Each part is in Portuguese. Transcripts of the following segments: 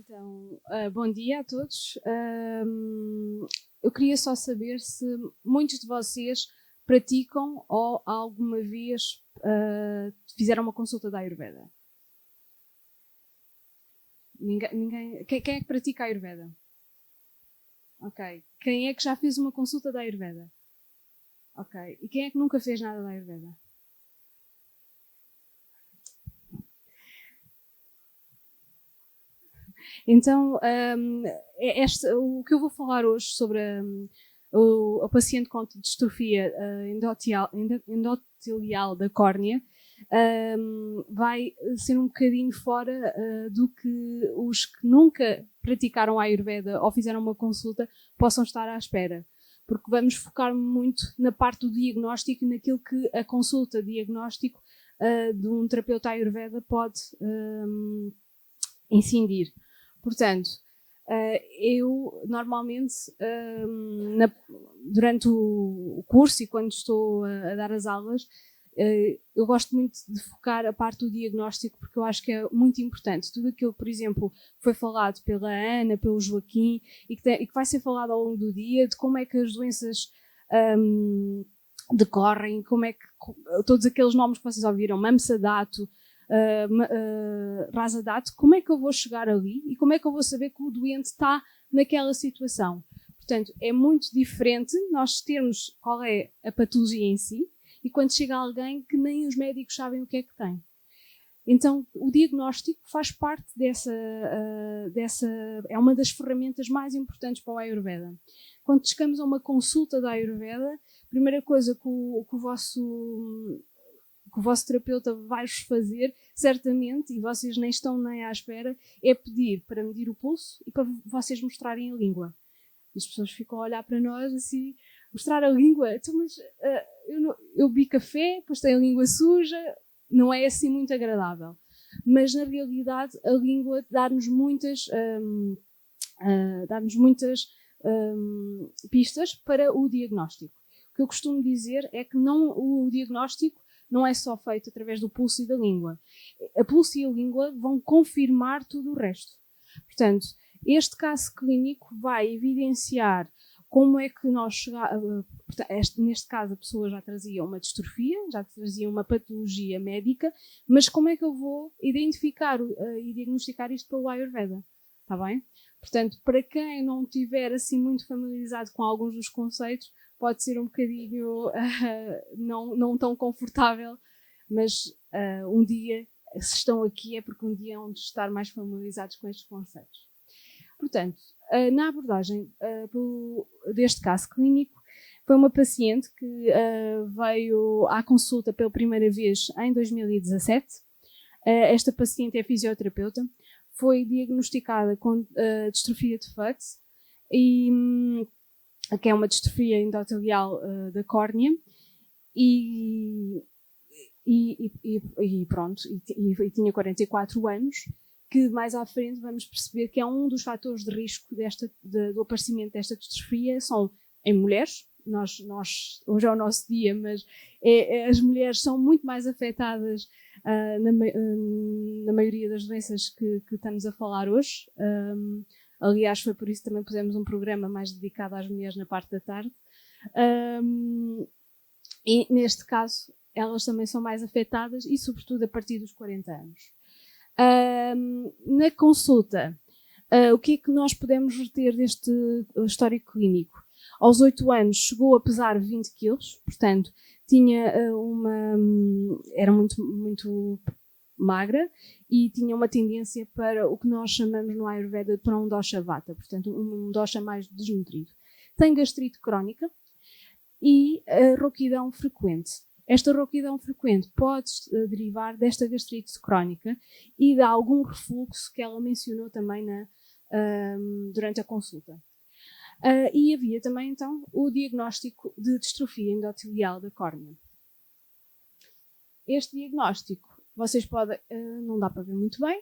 Então, bom dia a todos. Eu queria só saber se muitos de vocês praticam ou alguma vez fizeram uma consulta da Ayurveda. Ninguém. Quem é que pratica a Ayurveda? Ok. Quem é que já fez uma consulta da Ayurveda? Ok. E quem é que nunca fez nada da Ayurveda? Então, o que eu vou falar hoje sobre o paciente com distrofia endotelial da córnea vai ser um bocadinho fora do que os que nunca praticaram a Ayurveda ou fizeram uma consulta possam estar à espera. Porque vamos focar muito na parte do diagnóstico e naquilo que a consulta diagnóstico de um terapeuta Ayurveda pode incidir. Portanto, eu normalmente, durante o curso e quando estou a dar as aulas, eu gosto muito de focar a parte do diagnóstico porque eu acho que é muito importante. Tudo aquilo, por exemplo, que foi falado pela Ana, pelo Joaquim e que vai ser falado ao longo do dia, de como é que as doenças decorrem, como é que todos aqueles nomes que vocês ouviram, Mamsadato, Razadato, como é que eu vou chegar ali e como é que eu vou saber que o doente está naquela situação. Portanto, é muito diferente nós termos qual é a patologia em si e quando chega alguém que nem os médicos sabem o que é que tem. Então, o diagnóstico faz parte é uma das ferramentas mais importantes para o Ayurveda. Quando chegamos a uma consulta da Ayurveda, a primeira coisa que o vosso terapeuta vai-vos fazer, certamente, e vocês nem estão nem à espera, é pedir para medir o pulso e para vocês mostrarem a língua. E as pessoas ficam a olhar para nós assim, mostrar a língua? Então, mas eu bebi café, depois tenho a língua suja, não é assim muito agradável. Mas, na realidade, a língua dá-nos muitas pistas para o diagnóstico. O que eu costumo dizer é que o diagnóstico não é só feito através do pulso e da língua. A pulso e a língua vão confirmar tudo o resto. Portanto, este caso clínico vai evidenciar como é que nós chegamos. Neste caso, a pessoa já trazia uma distrofia, já trazia uma patologia médica, mas como é que eu vou identificar e diagnosticar isto pelo Ayurveda? Está bem? Portanto, para quem não estiver assim muito familiarizado com alguns dos conceitos, pode ser um bocadinho não tão confortável, mas um dia, se estão aqui, é porque um dia hão de estar mais familiarizados com estes conceitos. Portanto, na abordagem deste caso clínico, foi uma paciente que veio à consulta pela primeira vez em 2017. Esta paciente é fisioterapeuta, foi diagnosticada com distrofia de Fuchs, que é uma distrofia endotelial da córnea, e pronto, e tinha 44 anos, que mais à frente vamos perceber que é um dos fatores de risco do aparecimento desta distrofia, são em mulheres. Hoje é o nosso dia, mas as mulheres são muito mais afetadas na maioria das doenças que estamos a falar hoje. Aliás, foi por isso que também pusemos um programa mais dedicado às mulheres na parte da tarde. E neste caso, elas também são mais afetadas e, sobretudo, a partir dos 40 anos. Na consulta, o que é que nós podemos reter deste histórico clínico? Aos 8 anos chegou a pesar 20 quilos, portanto, era muito magra e tinha uma tendência para o que nós chamamos no Ayurveda para um dosha vata, portanto, um dosha mais desnutrido. Tem gastrite crónica e rouquidão frequente. Esta rouquidão frequente pode derivar desta gastrite crónica e de algum refluxo que ela mencionou também durante a consulta. E havia também, então, o diagnóstico de distrofia endotelial da córnea. Este diagnóstico, vocês podem, não dá para ver muito bem,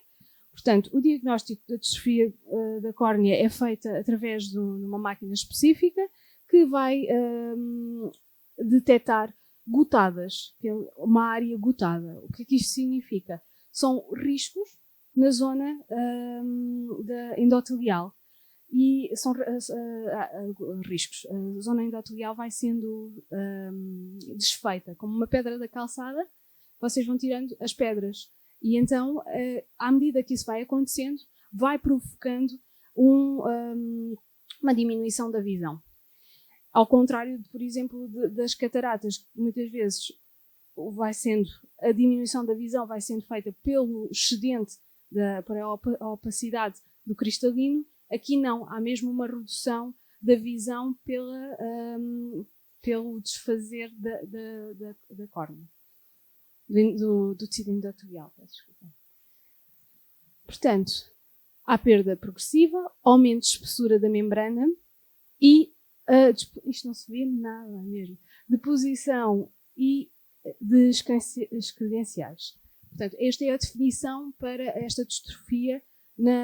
portanto, o diagnóstico da distrofia da córnea é feito através de uma máquina específica que vai detectar gotadas, que é uma área gotada. O que é que isto significa? São riscos na zona endotelial. E são riscos. A zona endotelial vai sendo desfeita. Como uma pedra da calçada, vocês vão tirando as pedras. E então, à medida que isso vai acontecendo, vai provocando uma diminuição da visão. Ao contrário, por exemplo, das cataratas, que muitas vezes a diminuição da visão vai sendo feita pelo excedente para a opacidade do cristalino. Aqui não, há mesmo uma redução da visão pelo desfazer da córnea, do tecido endotelial. Portanto, há perda progressiva, aumento de espessura da membrana e, isto não se vê nada mesmo, deposição e de credenciais. Portanto, esta é a definição para esta distrofia na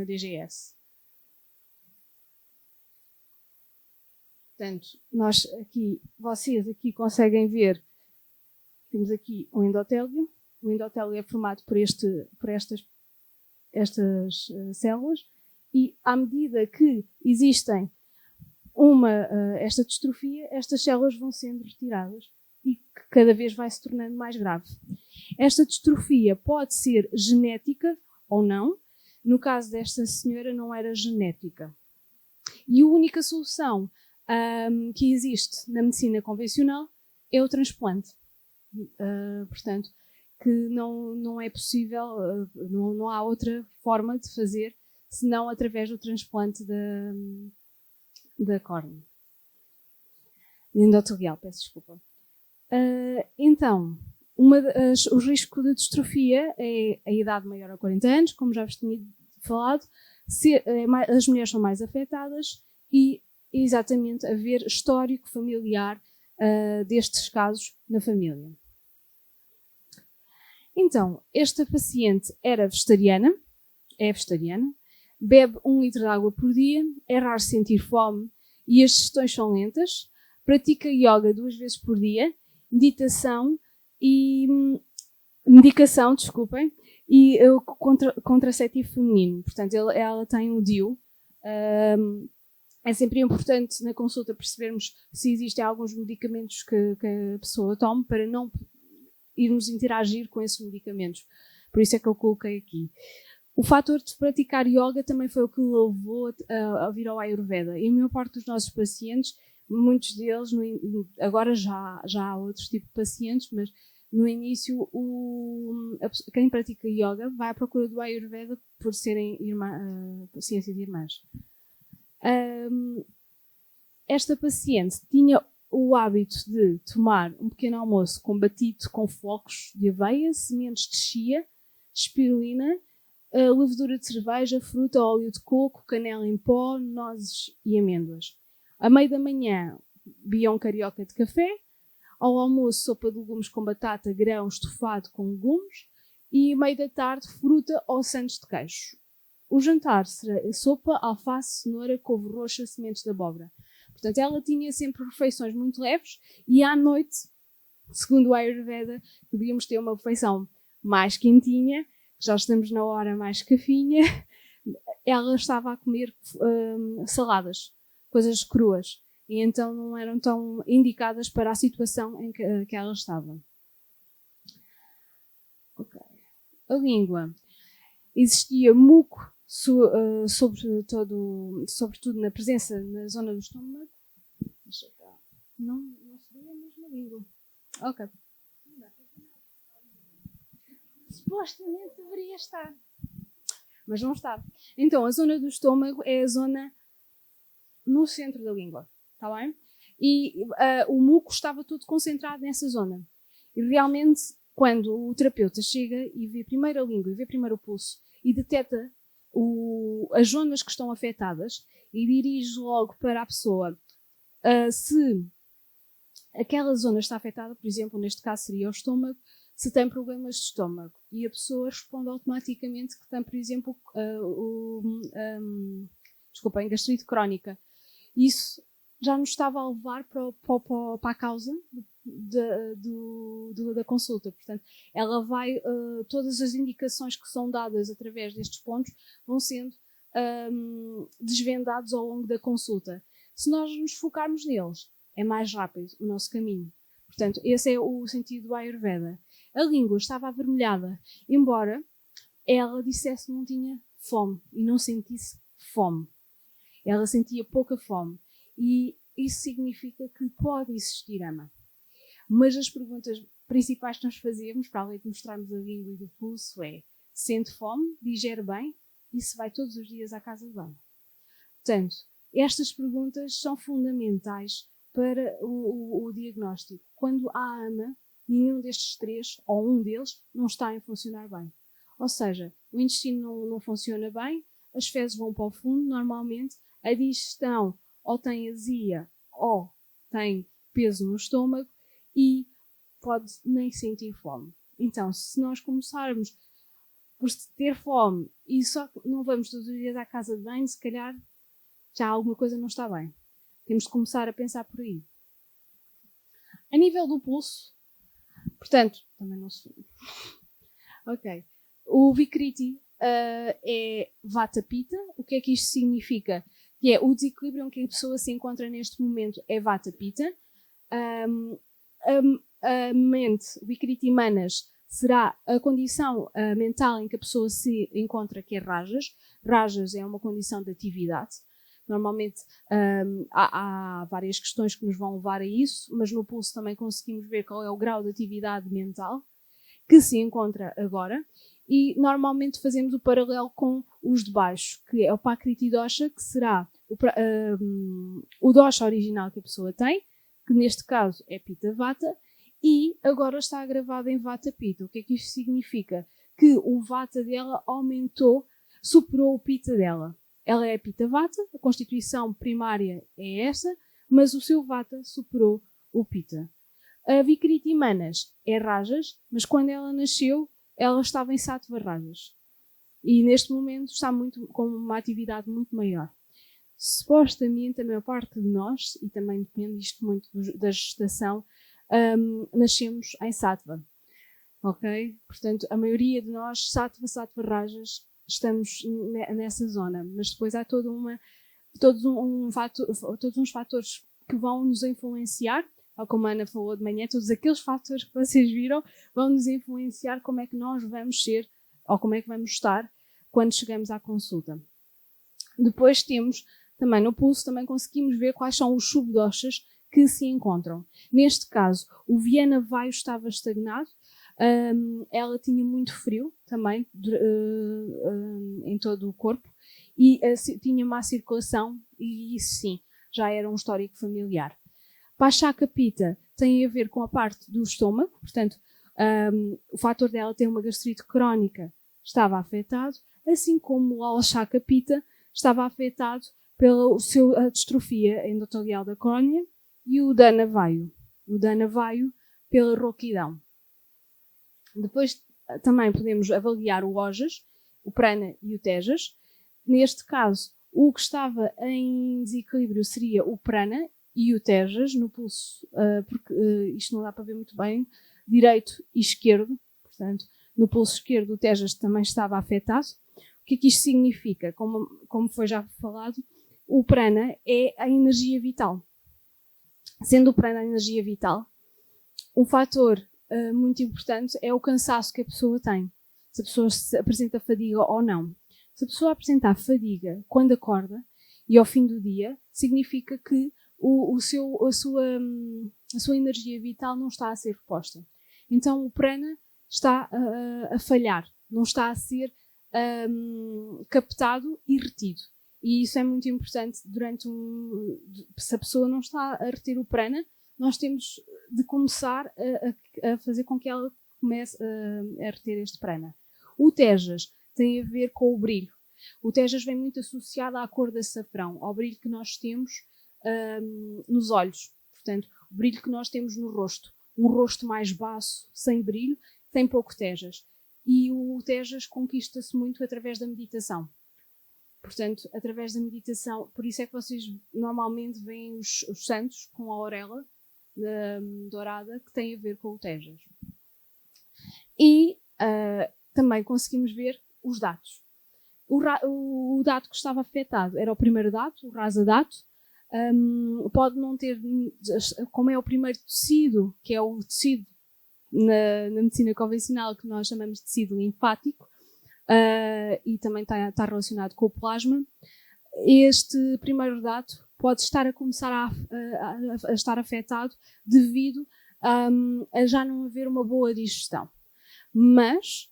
DGS. Portanto, vocês aqui conseguem ver, temos aqui um endotélio. O endotélio é formado por estas células, e à medida que existem esta distrofia, estas células vão sendo retiradas e cada vez vai se tornando mais grave. Esta distrofia pode ser genética ou não. No caso desta senhora, não era genética. E a única solução que existe na medicina convencional é o transplante. Portanto, que não é possível, não há outra forma de fazer senão através do transplante da córnea. Endotelial, peço desculpa. Então, o risco de distrofia é a idade maior a 40 anos, como já vos tinha falado, as mulheres são mais afetadas e exatamente haver histórico familiar destes casos na família. Então, esta paciente é vegetariana, bebe 1 litro de água por dia, é raro sentir fome e as digestões são lentas, pratica yoga 2 vezes por dia, medicação, e contraceptivo feminino. Portanto, ela tem um DIU. É sempre importante na consulta percebermos se existem alguns medicamentos que a pessoa tome para não irmos interagir com esses medicamentos. Por isso é que eu coloquei aqui. O fator de praticar yoga também foi o que levou a vir ao Ayurveda. E a maior parte dos nossos pacientes, muitos deles, agora já há outros tipos de pacientes, mas no início quem pratica yoga vai à procura do Ayurveda por serem ciência de irmãs. Esta paciente tinha o hábito de tomar um pequeno almoço combatido com flocos de aveia, sementes de chia, espirulina, levedura de cerveja, fruta, óleo de coco, canela em pó, nozes e amêndoas. À meia da manhã, bião carioca de café. Ao almoço, sopa de legumes com batata, grão, estofado com legumes. E à meia da tarde, fruta ou sandes de queijo. O jantar será sopa, alface, cenoura, couve roxa, sementes de abóbora. Portanto, ela tinha sempre refeições muito leves e à noite, segundo o Ayurveda, devíamos ter uma refeição mais quentinha, já estamos na hora mais cafinha. Ela estava a comer saladas, coisas cruas, e então não eram tão indicadas para a situação em que ela estava. Okay. A língua. Existia muco, sobretudo na presença na zona do estômago. Deixa cá. Não se vê a mesma língua. Ok. Supostamente deveria estar, mas não está. Então, a zona do estômago é a zona no centro da língua, está bem? E o muco estava todo concentrado nessa zona. E realmente, quando o terapeuta chega e vê primeiro a língua e vê primeiro o pulso e detecta as zonas que estão afetadas e dirige logo para a pessoa se aquela zona está afetada, por exemplo, neste caso seria o estômago, se tem problemas de estômago, e a pessoa responde automaticamente que tem, por exemplo, gastrite crónica. Isso já nos estava a levar para a causa da consulta. Portanto, ela vai, todas as indicações que são dadas através destes pontos vão sendo desvendados ao longo da consulta. Se nós nos focarmos neles, é mais rápido o nosso caminho. Portanto, esse é o sentido do Ayurveda. A língua estava avermelhada, embora ela dissesse que não tinha fome e não sentisse fome. Ela sentia pouca fome. E isso significa que pode existir ama. Mas as perguntas principais que nós fazemos, para além de mostrarmos a língua e do pulso, é: sente fome? Digere bem? E se vai todos os dias à casa de banho? Portanto, estas perguntas são fundamentais para o diagnóstico. Quando há ama, nenhum destes três, ou um deles, não está a funcionar bem. Ou seja, o intestino não funciona bem, as fezes vão para o fundo, normalmente, a digestão ou tem azia ou tem peso no estômago e pode nem sentir fome. Então, se nós começarmos por ter fome e só não vamos todos os dias à casa de banho, se calhar já alguma coisa não está bem. Temos de começar a pensar por aí. A nível do pulso, portanto, também não se... Ok. O Vikriti é Vata Pitta. O que é que isto significa? Que é o desequilíbrio em que a pessoa se encontra neste momento é Vata Pitta. A mente, o Vikriti Manas, será a condição mental em que a pessoa se encontra, que é Rajas. Rajas é uma condição de atividade. Normalmente há várias questões que nos vão levar a isso, mas no pulso também conseguimos ver qual é o grau de atividade mental que se encontra agora. E normalmente fazemos o paralelo com os de baixo, que é o Prakriti Dosha, que será o dosha original que a pessoa tem, que neste caso é Pitta Vata, e agora está gravado em Vata Pitta. O que é que isto significa? Que o Vata dela aumentou, superou o Pitta dela. Ela é Pitta Vata, a constituição primária é essa, mas o seu Vata superou o Pitta. A Vikriti Manas é Rajas, mas quando ela nasceu, ela estava em Sattva Rajas. E neste momento está com uma atividade muito maior. Supostamente, a maior parte de nós, e também depende isto muito da gestação, nascemos em Sattva. Ok? Portanto, a maioria de nós, Sattva Rajas, estamos nessa zona. Mas depois há todos uns fatores que vão nos influenciar. Como a Ana falou de manhã, todos aqueles fatores que vocês viram vão nos influenciar como é que nós vamos ser ou como é que vamos estar quando chegamos à consulta. Depois temos também no pulso, também conseguimos ver quais são os subdoshas que se encontram. Neste caso, o Viena Vaio estava estagnado, ela tinha muito frio também em todo o corpo e tinha má circulação e isso sim, já era um histórico familiar. Pachaka Pitta tem a ver com a parte do estômago, portanto, o fator dela ter uma gastrite crónica estava afetado, assim como o Alashaka Pitta estava afetado pela a distrofia endotelial da córnea e o Dana Vaio. O Dana Vaio pela rouquidão. Depois também podemos avaliar o Ojas, o Prana e o Tejas. Neste caso, o que estava em desequilíbrio seria o Prana e o Tejas no pulso, porque isto não dá para ver muito bem, direito e esquerdo. Portanto, no pulso esquerdo o Tejas também estava afetado. O que é que isto significa? Como foi já falado, o Prana é a energia vital. Sendo o Prana a energia vital, um fator muito importante é o cansaço que a pessoa tem. Se a pessoa apresenta fadiga ou não. Se a pessoa apresentar fadiga quando acorda e ao fim do dia, significa que a sua energia vital não está a ser reposta. Então o Prana está a falhar, não está a ser captado e retido. E isso é muito importante se a pessoa não está a reter o Prana, nós temos de começar a fazer com que ela comece a reter este Prana. O Tejas tem a ver com o brilho. O Tejas vem muito associado à cor de açafrão, ao brilho que nós temos nos olhos. Portanto, o brilho que nós temos no rosto. Um rosto mais baço, sem brilho, tem pouco Tejas. E o Tejas conquista-se muito através da meditação. Portanto, através da meditação, por isso é que vocês normalmente veem os santos com a auréola dourada que tem a ver com o Tejas. E também conseguimos ver os dados. O dato que estava afetado era o primeiro dato, o rasa dato. Pode não ter, como é o primeiro tecido, que é o tecido na medicina convencional que nós chamamos de tecido linfático, e também está relacionado com o plasma. Este primeiro dato pode estar a começar a estar afetado devido a já não haver uma boa digestão. Mas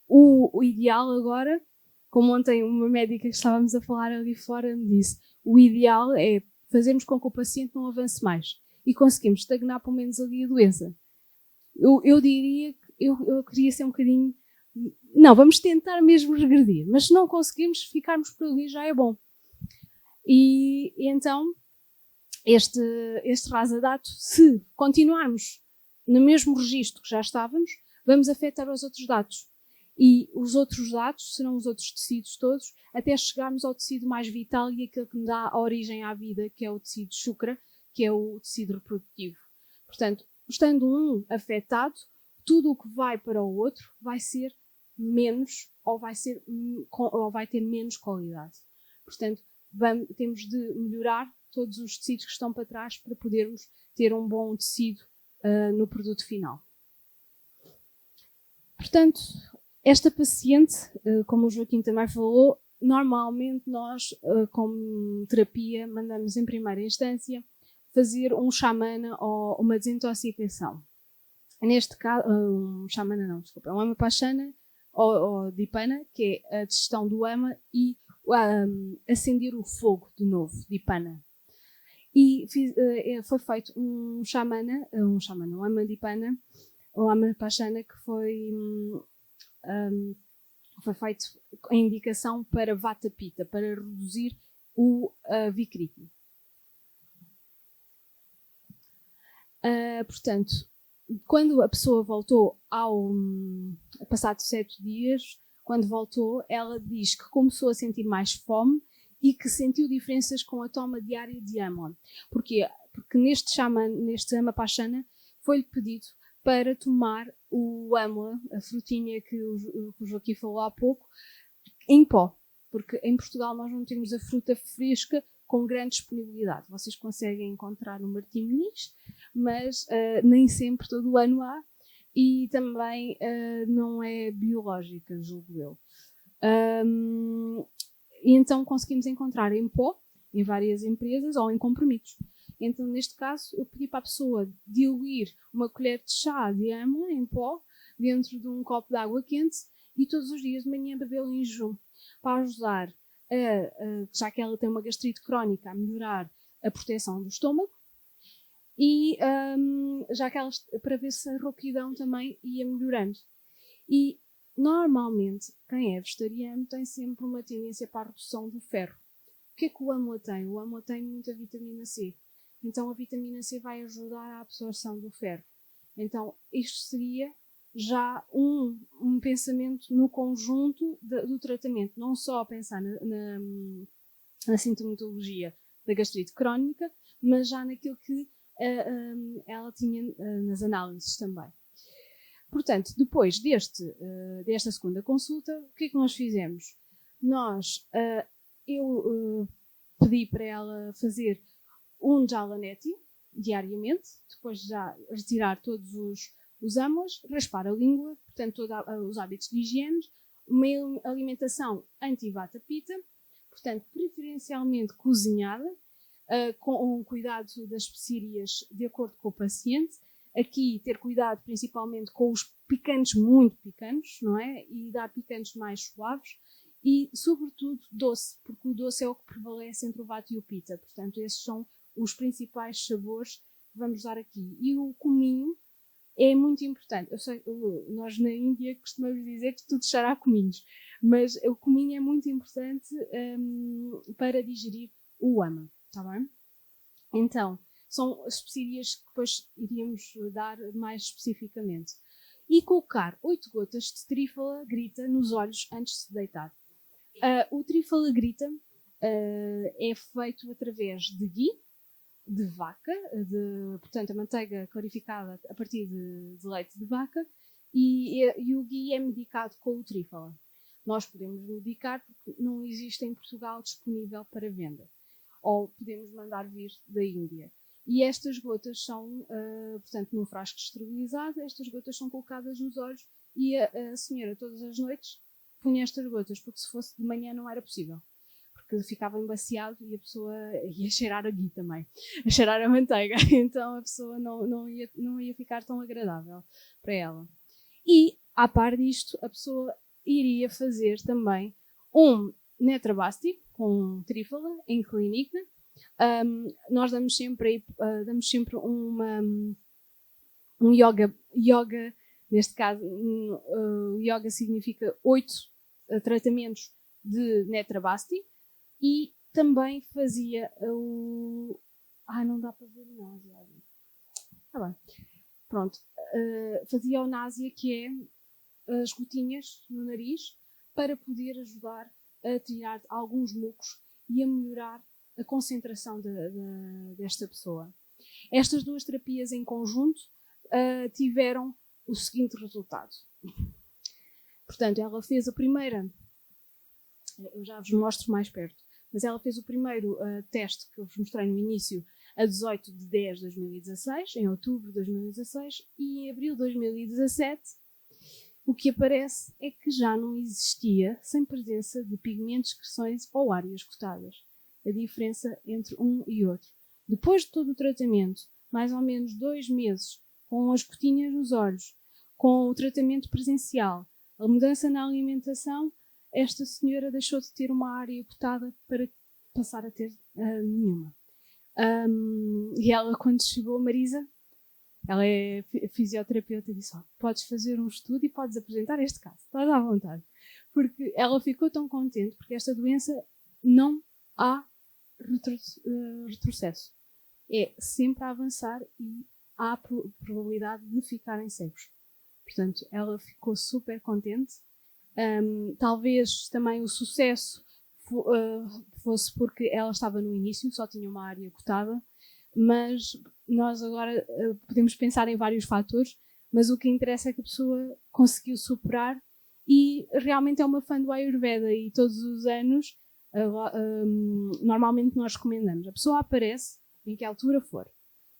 o ideal agora, como ontem uma médica que estávamos a falar ali fora me disse, o ideal é fazermos com que o paciente não avance mais e conseguimos estagnar pelo menos ali a doença. Eu diria que eu queria ser um bocadinho... Não, vamos tentar mesmo regredir, mas se não conseguirmos, ficarmos por ali já é bom. E então, este rasa-dato, se continuarmos no mesmo registro que já estávamos, vamos afetar os outros dados. E os outros dados serão os outros tecidos todos, até chegarmos ao tecido mais vital e aquele que me dá a origem à vida, que é o tecido Shukra, que é o tecido reprodutivo. Portanto, estando um afetado, tudo o que vai para o outro vai ser menos ou vai ter menos qualidade. Portanto, temos de melhorar todos os tecidos que estão para trás para podermos ter um bom tecido no produto final. Portanto, esta paciente, como o Joaquim também falou, normalmente nós, como terapia, mandamos em primeira instância fazer um xamana ou uma desintoxicação. Neste caso, um xamana não, desculpa, um amapachana ou dipana, que é a digestão do ama e acender o fogo de novo, dipana. E foi feito um amadipana, ou amapachana, que foi feito em indicação para vata pitta, para reduzir o vikriti. Portanto, quando a pessoa voltou passado 7 dias, quando voltou, ela diz que começou a sentir mais fome e que sentiu diferenças com a toma diária de amla. Porquê? Porque neste amapachana foi-lhe pedido para tomar o amla, a frutinha que o Joaquim falou há pouco, em pó. Porque em Portugal nós não temos a fruta fresca com grande disponibilidade. Vocês conseguem encontrar no Martim Moniz, mas nem sempre todo o ano há. E também não é biológica, julgo eu. E então conseguimos encontrar em pó, em várias empresas, ou em comprimidos. Então, neste caso, eu pedi para a pessoa diluir uma colher de chá de amla em pó dentro de um copo de água quente e todos os dias de manhã bebê-lo em jejum, para ajudar, já que ela tem uma gastrite crónica, a melhorar a proteção do estômago e para ver se a rouquidão também ia melhorando. E, normalmente, quem é vegetariano tem sempre uma tendência para a redução do ferro. O que é que o amla tem? O amla tem muita vitamina C. Então, a vitamina C vai ajudar a absorção do ferro. Então, isto seria já um pensamento no conjunto do tratamento. Não só pensar na sintomatologia da gastrite crónica, mas já naquilo que ela tinha nas análises também. Portanto, depois desta segunda consulta, o que é que nós fizemos? Eu pedi para ela fazer um Jalaneti diariamente, depois de já retirar todos os amlas, raspar a língua, portanto, todos os hábitos de higiene, uma alimentação anti-vata pitta, portanto, preferencialmente cozinhada, com o cuidado das especiarias de acordo com o paciente. Aqui, ter cuidado principalmente com os picantes muito picantes, não é? E dar picantes mais suaves. E, sobretudo, doce, porque o doce é o que prevalece entre o vata e o pitta. Portanto, esses são os principais sabores que vamos dar aqui. E o cominho é muito importante. Eu sei, nós na Índia costumamos dizer que tudo cheira a cominhos, mas o cominho é muito importante para digerir o ama, está bem? Então, são as especiarias que depois iríamos dar mais especificamente. E colocar 8 gotas de trífala grita nos olhos antes de se deitar. O trífala grita é feito através de ghee, de vaca, portanto a manteiga clarificada a partir de leite de vaca, e o ghee é medicado com o trífala. Nós podemos medicar porque não existe em Portugal disponível para venda. Ou podemos mandar vir da Índia. E estas gotas são, portanto, num frasco esterilizado, estas gotas são colocadas nos olhos e a senhora todas as noites punha estas gotas, porque se fosse de manhã não era possível. Porque ficava embaciado e a pessoa ia cheirar a ghee também, a cheirar a manteiga. Então a pessoa não ia ficar tão agradável para ela. E, à par disto, a pessoa iria fazer também um netrabasti com trífala em clínica. Nós damos sempre um yoga, neste caso, yoga significa 8 tratamentos de netrabasti, e também fazia o... não dá para ver o náusea. Tá bem. Pronto. Fazia o náusea, que é as gotinhas no nariz, para poder ajudar a tirar alguns mucos e a melhorar a concentração desta pessoa. Estas duas terapias em conjunto tiveram o seguinte resultado. Portanto, ela fez a primeira, eu já vos mostro mais perto, mas ela fez o primeiro teste que eu vos mostrei no início a 18/10/2016, em outubro de 2016, e em abril de 2017 o que aparece é que já não existia sem presença de pigmentos, excreções ou áreas cotadas. A diferença entre um e outro. Depois de todo o tratamento, mais ou menos 2 meses, com as gotinhas nos olhos, com o tratamento presencial, a mudança na alimentação, esta senhora deixou de ter uma área cotada para passar a ter nenhuma. E ela, quando chegou, Marisa, ela é fisioterapeuta, disse: podes fazer um estudo e podes apresentar este caso, estás à vontade. Porque ela ficou tão contente, porque esta doença não há retrocesso. É sempre a avançar e há probabilidade de ficarem cegos. Portanto, ela ficou super contente. Talvez também o sucesso fosse porque ela estava no início, só tinha uma área cotada, mas nós agora podemos pensar em vários fatores, mas o que interessa é que a pessoa conseguiu superar e realmente é uma fã do Ayurveda, e todos os anos normalmente nós recomendamos. A pessoa aparece em que altura for,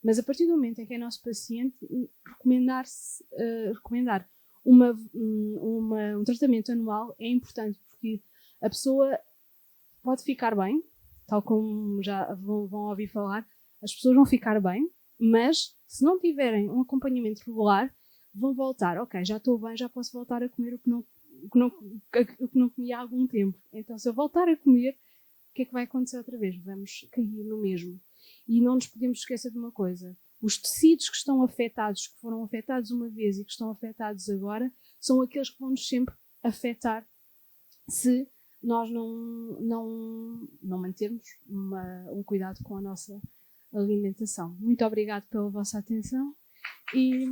mas a partir do momento em que é nosso paciente, recomendar um tratamento anual é importante, porque a pessoa pode ficar bem, tal como já vão ouvir falar, as pessoas vão ficar bem, mas se não tiverem um acompanhamento regular, vão voltar. Ok, já estou bem, já posso voltar a comer o que não comi há algum tempo. Então, se eu voltar a comer, o que é que vai acontecer outra vez? Vamos cair no mesmo. E não nos podemos esquecer de uma coisa: os tecidos que estão afetados, que foram afetados uma vez e que estão afetados agora, são aqueles que vão nos sempre afetar se nós não mantermos um cuidado com a nossa alimentação. Muito obrigada pela vossa atenção e